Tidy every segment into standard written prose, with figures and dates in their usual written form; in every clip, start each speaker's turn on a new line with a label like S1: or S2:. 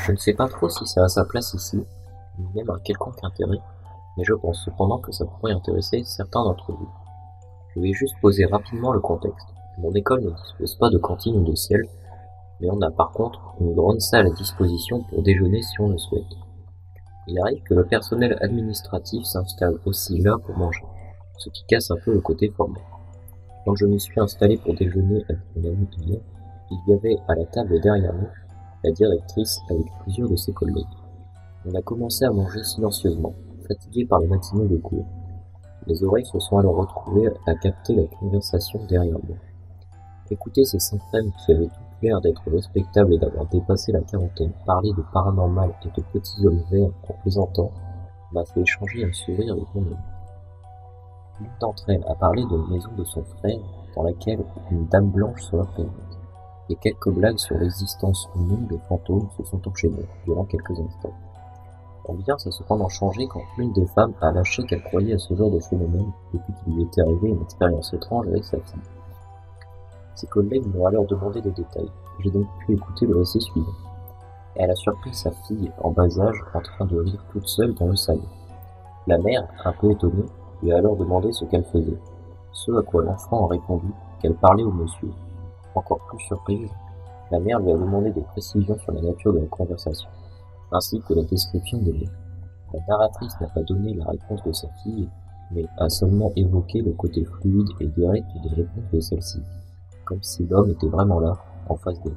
S1: Je ne sais pas trop si ça a sa place ici, ni même un quelconque intérêt, mais je pense cependant que ça pourrait intéresser certains d'entre vous. Je vais juste poser rapidement le contexte. Mon école ne dispose pas de cantine ou de ciel, mais on a par contre une grande salle à disposition pour déjeuner si on le souhaite. Il arrive que le personnel administratif s'installe aussi là pour manger, ce qui casse un peu le côté formel. Quand je m'y suis installé pour déjeuner avec mon ami hier, il y avait à la table derrière nous la directrice avec plusieurs de ses collègues. On a commencé à manger silencieusement, fatigués par les matinées de cours. Mes oreilles se sont alors retrouvées à capter la conversation derrière moi. Écouter ces 5 femmes qui avaient tout l'air d'être respectables et d'avoir dépassé la quarantaine parler de paranormal et de petits hommes verts en plaisantant m'a fait échanger un sourire avec mon ami. L'une d'entre elles a parlé de la maison de son frère dans laquelle une dame blanche serait présente, et quelques blagues sur l'existence ou non des fantômes se sont enchaînées durant quelques instants. L'ambiance a cependant changé quand l'une des femmes a lâché qu'elle croyait à ce genre de phénomène depuis qu'il lui était arrivé une expérience étrange avec sa fille. Ses collègues m'ont alors demandé des détails. J'ai donc pu écouter le récit suivant. Elle a surpris sa fille en bas âge en train de rire toute seule dans le salon. La mère, un peu étonnée, lui a alors demandé ce qu'elle faisait, ce à quoi l'enfant a répondu qu'elle parlait au monsieur. Encore plus surprise, la mère lui a demandé des précisions sur la nature de la conversation, ainsi que la description des lieux. La narratrice n'a pas donné la réponse de sa fille, mais a seulement évoqué le côté fluide et direct des réponses de celle-ci, comme si l'homme était vraiment là, en face d'elle.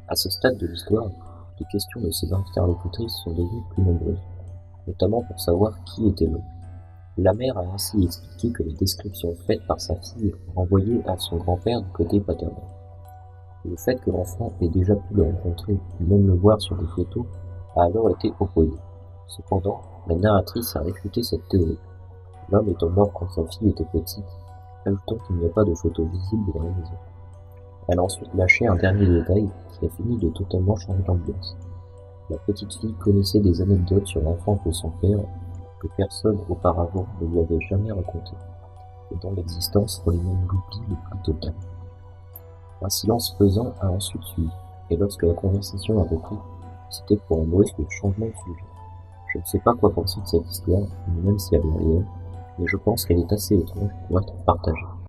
S1: À ce stade de l'histoire, les questions de ses interlocutrices sont devenues plus nombreuses, notamment pour savoir qui était l'homme. La mère a ainsi expliqué que les descriptions faites par sa fille renvoyaient à son grand-père du côté paternel. Le fait que l'enfant ait déjà pu le rencontrer, puis même le voir sur des photos, a alors été opposé. Cependant, la narratrice a réfuté cette théorie, l'homme étant mort quand sa fille était petite, ajoutant qu'il n'y a pas de photos visibles dans la maison. Elle a ensuite lâché un dernier détail qui a fini de totalement changer l'ambiance. La petite fille connaissait des anecdotes sur l'enfance de son père que personne auparavant ne lui avait jamais racontées, et dont l'existence relevait même l'oubli le plus total. Un silence pesant a ensuite suivi, et lorsque la conversation a repris, c'était pour un brusque changement de sujet. Je ne sais pas quoi penser de cette histoire, même si elle est réelle, mais je pense qu'elle est assez étrange pour être partagée.